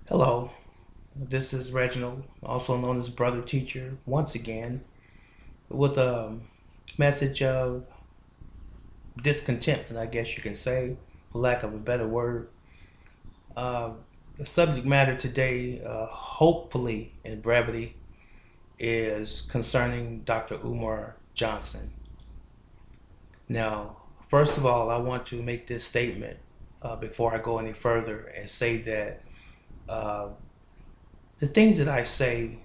Hello, this is Reginald, also known as Brother Teacher, once again, with a message of discontentment, I guess you can say, for lack of a better word. Uh, the subject matter today, hopefully in brevity, is concerning Dr. Umar Johnson. Now, first of all, I want to make this statement before I go any further and say that uh, the things that I say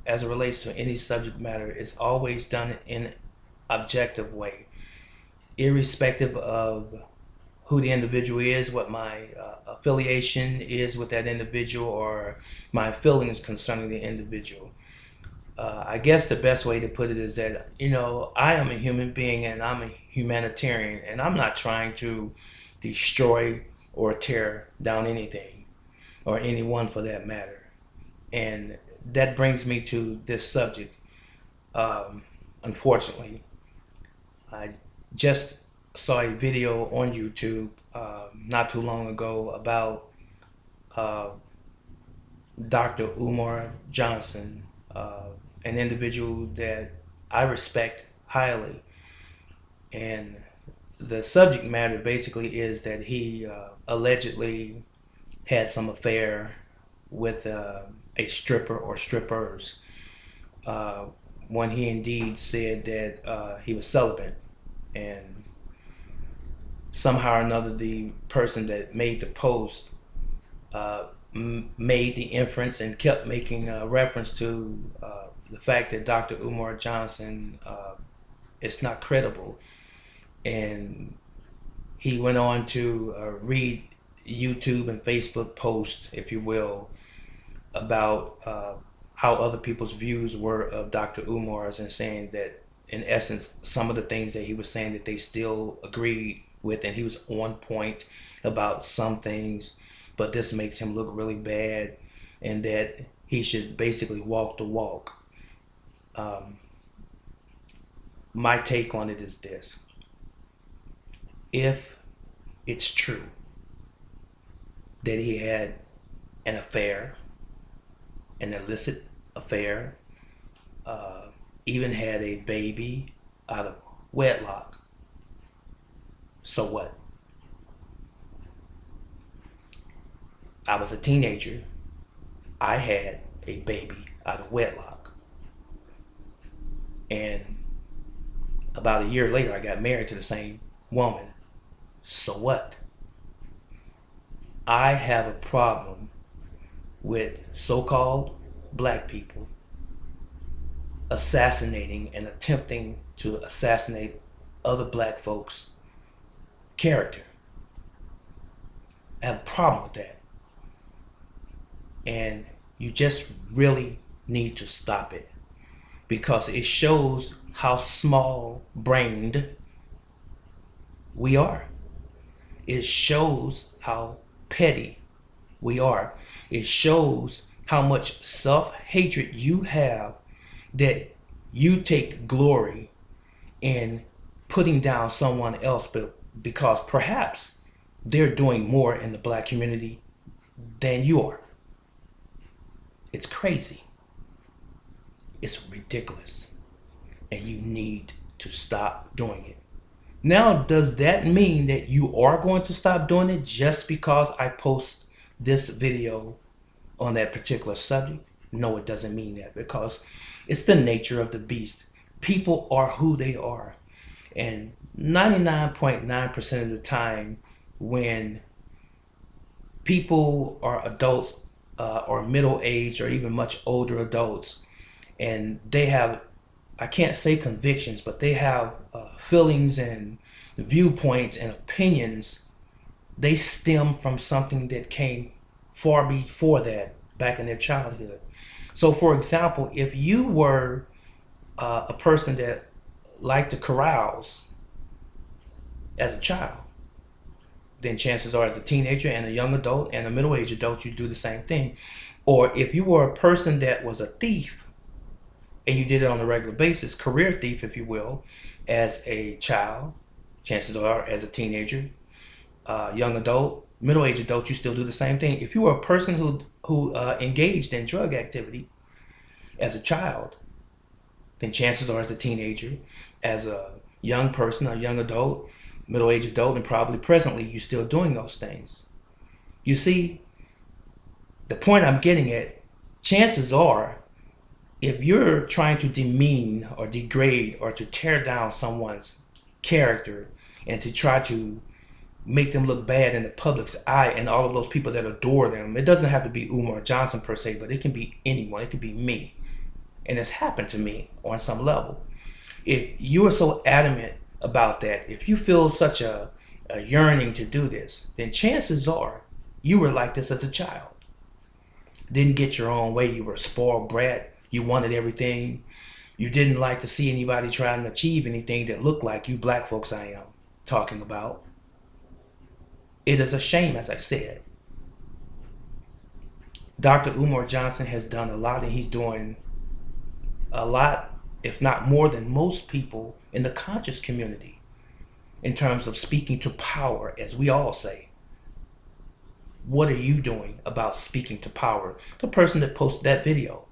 as it relates to any subject matter is always done in an objective way, irrespective of who the individual is, what my affiliation is with that individual, or my feelings concerning the individual. I guess the best way to put it is that, I am a human being and I'm a humanitarian, and I'm not trying to destroy or tear down anything or anyone for that matter. And that brings me to this subject. Unfortunately, I just saw a video on YouTube not too long ago about uh, Dr. Umar Johnson, an individual that I respect highly. And the subject matter basically is that he allegedly had some affair with a stripper or strippers uh, when he indeed said that he was celibate. And somehow or another, the person that made the post made the inference and kept making reference to the fact that Dr. Umar Johnson is not credible. And he went on to read YouTube and Facebook posts, if you will, about how other people's views were of Dr. Umar's, and saying that, in essence, some of the things that he was saying that they still agreed with, and he was on point about some things, but this makes him look really bad, and that he should basically walk the walk. Um, my take on it is this: if it's true that he had an affair, an illicit affair, uh, even had a baby out of wedlock, so what? I was a teenager. I had a baby out of wedlock. And about a year later, I got married to the same woman. So what? I have a problem with so-called black people assassinating and attempting to assassinate other black folks' character. I have a problem with that. And you just really need to stop it, because it shows how small brained we are. It shows how petty we are. It shows how much self-hatred you have, that you take glory in putting down someone else, but because perhaps they're doing more in the black community than you are. It's crazy. It's ridiculous. And you need to stop doing it. Now, does that mean that you are going to stop doing it just because I post this video on that particular subject? No, it doesn't mean that, because it's the nature of the beast. People are who they are. And 99.9% of the time, when people are adults or middle-aged or even much older adults, and they have, I can't say convictions, but they have feelings and viewpoints and opinions, they stem from something that came far before that, back in their childhood. So, for example, if you were a person that liked to carouse as a child, then chances are, as a teenager and a young adult and a middle-aged adult, you do the same thing. Or if you were a person that was a thief and you did it on a regular basis, career thief, if you will, as a child, chances are, as a teenager, young adult, middle-aged adult, you still do the same thing. If you were a person who engaged in drug activity as a child, then chances are as a teenager, as a young person, a young adult, middle-aged adult, and probably presently, you're still doing those things. You see, the point I'm getting at, chances are, if you're trying to demean or degrade or to tear down someone's character and to try to make them look bad in the public's eye and all of those people that adore them, it doesn't have to be Umar Johnson per se, but it can be anyone. It can be me. And it's happened to me on some level. If you are so adamant about that, if you feel such a yearning to do this, then chances are you were like this as a child. Didn't get your own way. You were a spoiled brat. You wanted everything. You didn't like to see anybody trying to achieve anything that looked like you black folks I am talking about. It is a shame, as I said. Dr. Umar Johnson has done a lot, and he's doing a lot, if not more than most people in the conscious community in terms of speaking to power, as we all say. What are you doing about speaking to power? The person that posted that video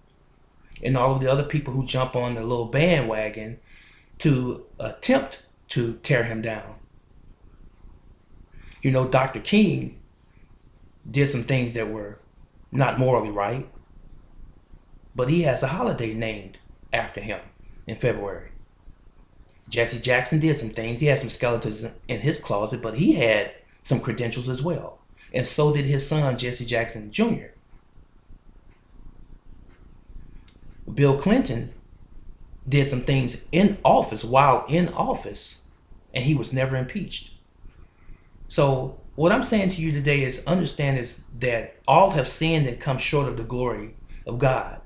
and all of the other people who jump on the little bandwagon to attempt to tear him down. You know, Dr. King did some things that were not morally right, but he has a holiday named after him in February. Jesse Jackson did some things. He had some skeletons in his closet, but he had some credentials as well. And so did his son, Jesse Jackson Jr. Bill Clinton did some things in office, while in office, and he was never impeached. So what I'm saying to you today is understand is that all have sinned and come short of the glory of God.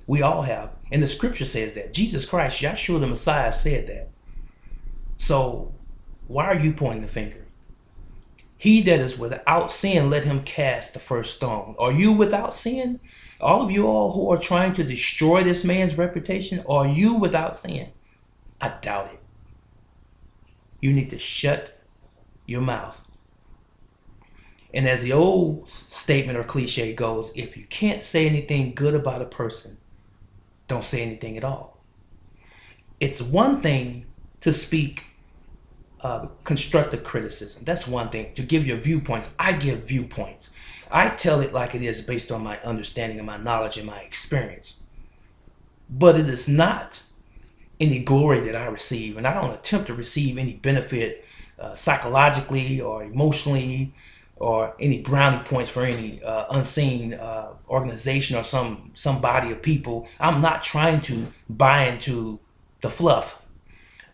We all have. And the scripture says that. Jesus Christ, Yahshua the Messiah, said that. So why are you pointing the finger? He that is without sin, let him cast the first stone. Are you without sin? All of you all who are trying to destroy this man's reputation, are you without sin? I doubt it. You need to shut your mouth. And as the old statement or cliche goes, if you can't say anything good about a person, don't say anything at all. It's one thing to speak constructive criticism. That's one thing. To give your viewpoints. I give viewpoints. I tell it like it is based on my understanding and my knowledge and my experience. But it is not any glory that I receive, and I don't attempt to receive any benefit psychologically or emotionally or any brownie points for any unseen organization or some body of people. I'm not trying to buy into the fluff.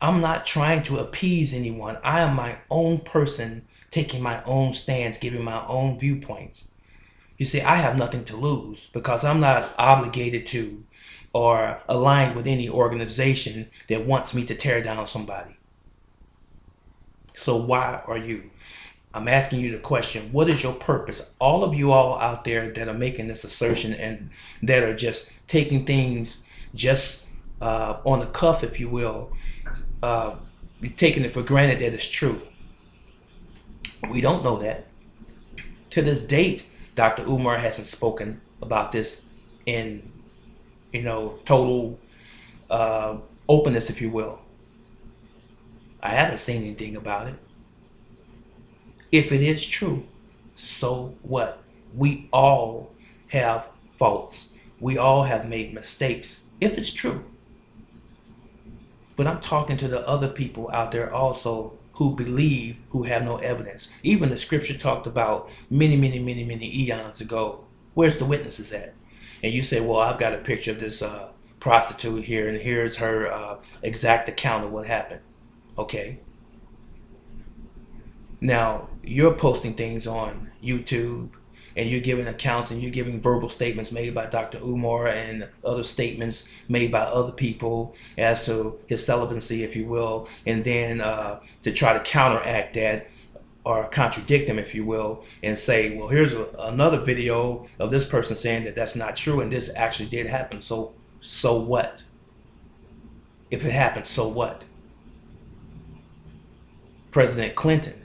I'm not trying to appease anyone. I am my own person, taking my own stance, giving my own viewpoints. You see, I have nothing to lose because I'm not obligated to or aligned with any organization that wants me to tear down somebody. So why are you? I'm asking you the question, what is your purpose? All of you all out there that are making this assertion and that are just taking things just on the cuff, if you will, you're taking it for granted that it's true. We don't know that. To this date, Dr. Umar hasn't spoken about this in, total openness, if you will. I haven't seen anything about it. If it is true, so what? We all have faults. We all have made mistakes, if it's true. But I'm talking to the other people out there also who believe, who have no evidence. Even the scripture talked about many eons ago. Where's the witnesses at? And you say, well, I've got a picture of this prostitute here, and here's her exact account of what happened. Okay. Now, you're posting things on YouTube, and you're giving accounts, and you're giving verbal statements made by Dr. Umar and other statements made by other people as to his celibacy, if you will, and then to try to counteract that or contradict him, if you will, and say, well, here's another video of this person saying that that's not true, and this actually did happen. So what? If it happened, so what? President Clinton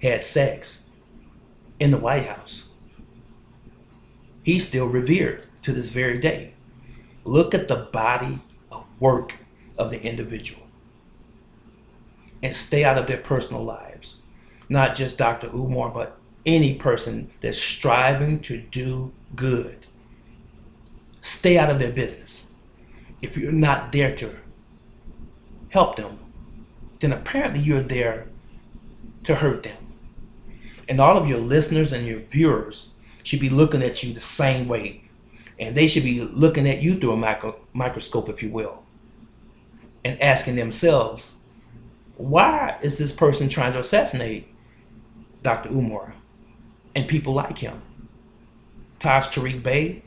had sex in the White House. He's still revered to this very day. Look at the body of work of the individual and stay out of their personal lives. Not just Dr. Umar, but any person that's striving to do good. Stay out of their business. If you're not there to help them, then apparently you're there to hurt them. And all of your listeners and your viewers should be looking at you the same way. And they should be looking at you through a microscope, if you will, and asking themselves, why is this person trying to assassinate Dr. Umar and people like him? Taj Tariq Bey,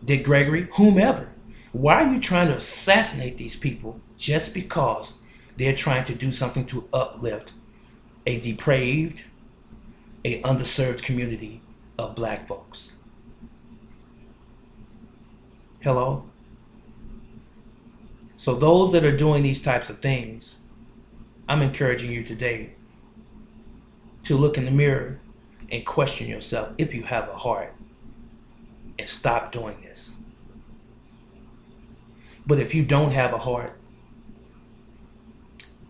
Dick Gregory, whomever. Why are you trying to assassinate these people just because they're trying to do something to uplift a depraved, a underserved community of black folks? Hello? So those that are doing these types of things, I'm encouraging you today to look in the mirror and question yourself if you have a heart and stop doing this. But if you don't have a heart,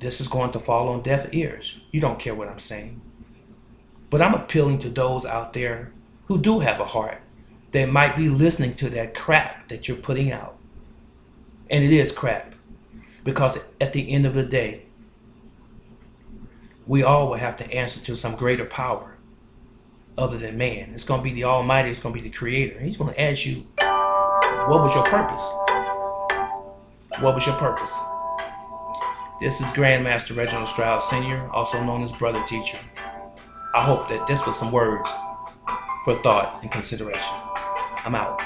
this is going to fall on deaf ears. You don't care what I'm saying. But I'm appealing to those out there who do have a heart that might be listening to that crap that you're putting out. And it is crap, because at the end of the day, we all will have to answer to some greater power other than man. It's going to be the Almighty. It's going to be the Creator. He's going to ask you, what was your purpose? What was your purpose? This is Grandmaster Reginald Stroud Sr., also known as Brother Teacher. I hope that this was some words for thought and consideration. I'm out.